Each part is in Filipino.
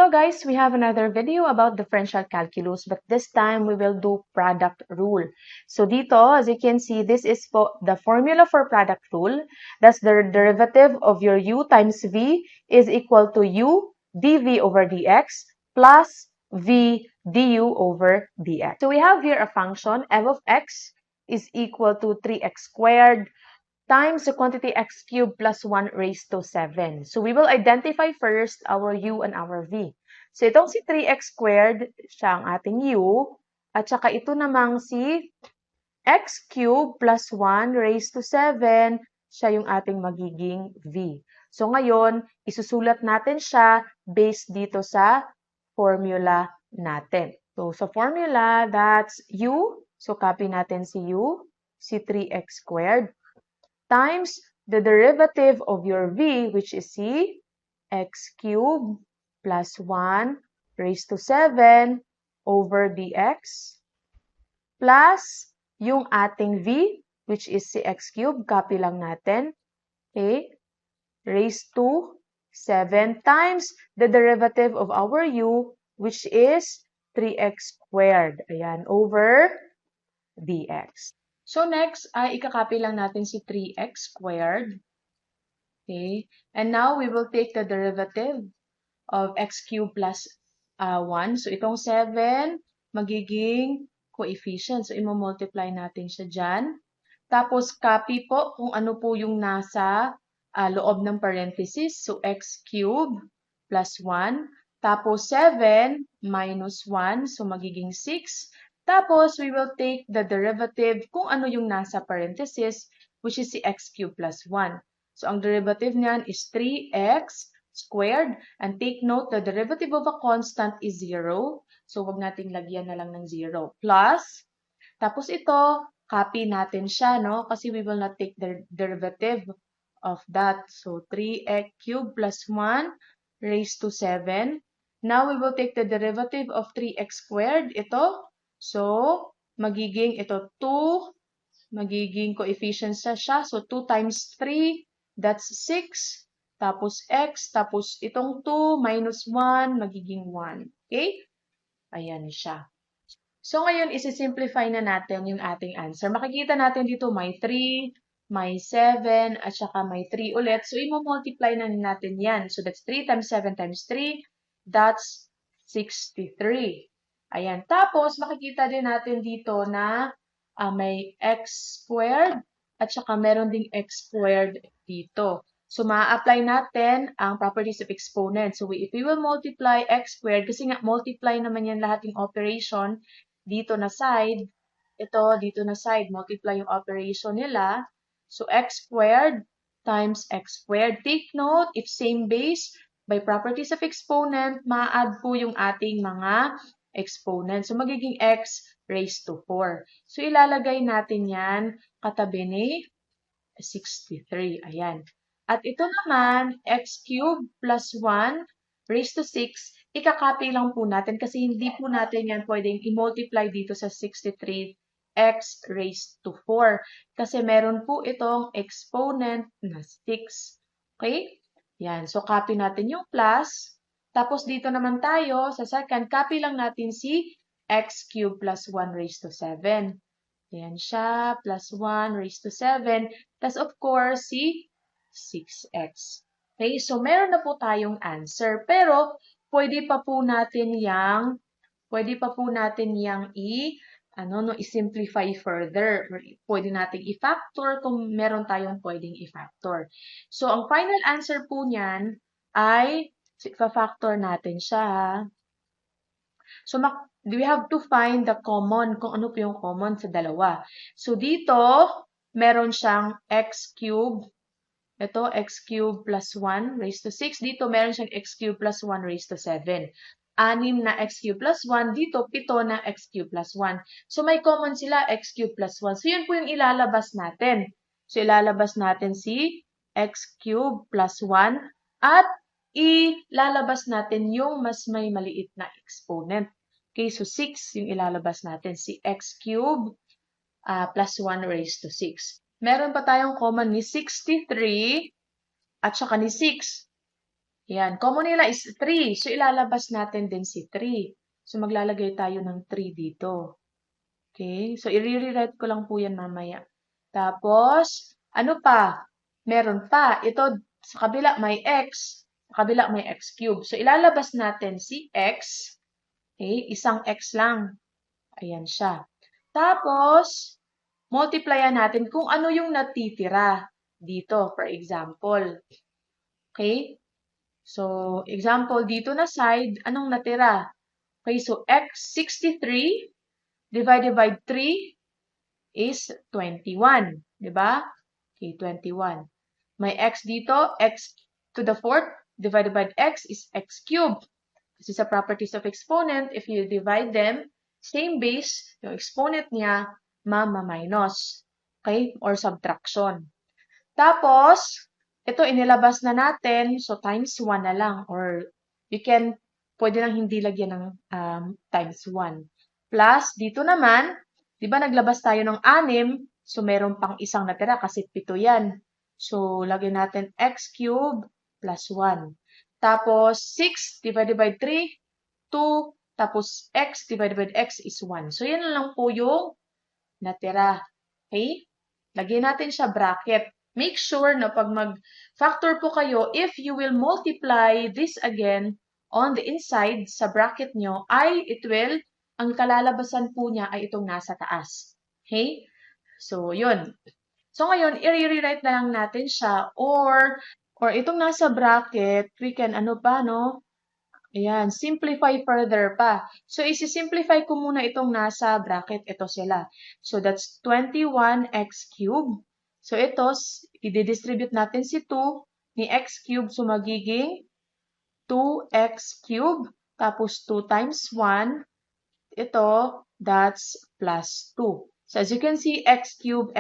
Hello guys, we have another video about differential calculus, but this time we will do product rule. So dito, as you can see, this is the formula for product rule. That's the derivative of your u times v is equal to u dv over dx plus v du over dx. So we have here a function f of x is equal to 3x squared times the quantity x cubed plus 1 raised to 7. So we will identify first our u and our v. So itong si 3x squared, siya ang ating u. At saka ito namang si x cubed plus 1 raised to 7, siya yung ating magiging v. So ngayon, isusulat natin siya based dito sa formula natin. So sa formula, that's u. So copy natin si u, si 3x squared, times the derivative of your v, which is c, x cubed plus 1 raised to 7 over dx, plus yung ating v, which is si x cubed, copy lang natin, okay, raised to 7 times the derivative of our u, which is 3x squared, ayan, over dx. So next, ay ikakopy lang natin si 3x squared. Okay? And now, we will take the derivative of x cubed plus 1. So itong 7, magiging coefficient. So imo-multiply natin siya dyan. Tapos, copy po kung ano po yung nasa loob ng parenthesis. So x cubed plus 1. Tapos 7 minus 1. So magiging 6. Tapos, we will take the derivative kung ano yung nasa parenthesis, which is si x cubed plus 1. So, ang derivative niyan is 3x squared. And take note, the derivative of a constant is 0. So, wag nating lagyan na lang ng 0. Plus, tapos ito, copy natin siya, no? Kasi we will not take the derivative of that. So, 3x cubed plus 1 raised to 7. Now, we will take the derivative of 3x squared. Ito. So, magiging ito 2, magiging coefficient siya. So, 2 times 3, that's 6. Tapos x, tapos itong 2 minus 1, magiging 1. Okay? Ayan siya. So, ngayon, isi-simplify na natin yung ating answer. Makikita natin dito may 3, may 7, at saka may 3 ulit. So, i-multiply na natin yan. So, that's 3 times 7 times 3, that's 63. Ayan. Tapos, makikita din natin dito na may x squared at saka meron ding x squared dito. So, ma-apply natin ang properties of exponent. So, if we will multiply x squared, kasi nga multiply naman yan lahat yung operation, dito na side, ito, dito na side, multiply yung operation nila. So, x squared times x squared. Take note, if same base, by properties of exponent, ma-add po yung ating mga exponent. So, magiging x raised to 4. So, ilalagay natin yan katabi ni 63. Ayan. At ito naman, x cubed plus 1 raised to 6, ikakopy lang po natin kasi hindi po natin yan pwedeng i-multiply dito sa 63 x raised to 4. Kasi meron po itong exponent na 6. Okay? Yan. So, copy natin yung plus. Tapos, dito naman tayo, sa second, copy lang natin si x cubed plus 1 raised to 7. Yan siya, plus 1 raised to 7. Plus, of course, si 6x. Okay? So, meron na po tayong answer. Pero, pwede pa po natin yang i-simplify further. Pwede nating i-factor kung meron tayong pwedeng i-factor. So, ang final answer po niyan ay, i-factor natin siya. So, we have to find the common, kung ano po yung common sa dalawa. So, dito, meron siyang x cubed. Ito, x cubed plus 1 raised to 6. Dito, meron siyang x cubed plus 1 raised to 7. 6 na x cubed plus 1. Dito, 7 na x cubed plus 1. So, may common sila, x cubed plus 1. So, yun po yung ilalabas natin. So, ilalabas natin si x cubed plus 1 at ilalabas natin yung mas may maliit na exponent. Okay, so 6 yung ilalabas natin, si x cubed plus 1 raised to 6. Meron pa tayong common ni 63 at saka ni 6. Ayan, common nila is 3. So, ilalabas natin din si 3. So, maglalagay tayo ng 3 dito. Okay? So, i-rewrite ko lang po yan mamaya. Tapos, ano pa? Meron pa. Ito, sa kabila may x. Sa kabila may x cube. So, ilalabas natin si x. Okay? Isang x lang. Ayan siya. Tapos, multiplyan natin kung ano yung natitira dito, for example. Okay? So, example, dito na side, anong natira? Okay, so x 63 divided by 3 is 21. Diba? Okay, 21. May x dito, x to the fourth divided by x is x cubed. Kasi sa properties of exponent, if you divide them, same base, yung exponent niya, mama-minus. Okay? Or subtraction. Tapos, ito inilabas na natin, so times 1 na lang. Or you can, pwede nang hindi lagyan ng times 1. Plus, dito naman, di ba naglabas tayo ng 6, so meron pang isang natira kasi 7 yan. So, lagyan natin x cubed plus 1. Tapos, 6 divided by 3, 2. Tapos, x divided by x is 1. So, yan lang po yung natira. Okay? Lagyan natin siya bracket. Make sure na pag mag-factor po kayo, if you will multiply this again on the inside sa bracket nyo, ang kalalabasan po niya ay itong nasa taas. Okay? So, yun. So, ngayon, i-rewrite na lang natin siya or itong nasa bracket, we can, Ayan, simplify further pa. So, isi-simplify ko muna itong nasa bracket. Ito sila. So, that's 21x cubed. So, ito, i-distribute natin si 2 ni x cubed. So, magiging 2x cubed. Tapos, 2 times 1. Ito, that's plus 2. So, as you can see, x cubed.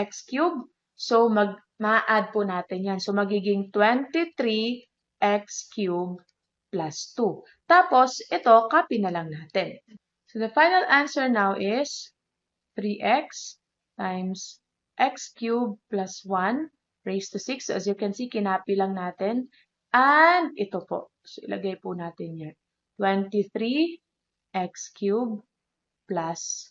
So, ma-add po natin yan. So, magiging 23x cubed plus 2. Tapos, ito, copy na lang natin. So, the final answer now is 3x times x cubed plus 1 raised to 6. So, as you can see, kinapi lang natin. And ito po. So, ilagay po natin yan. 23x cubed plus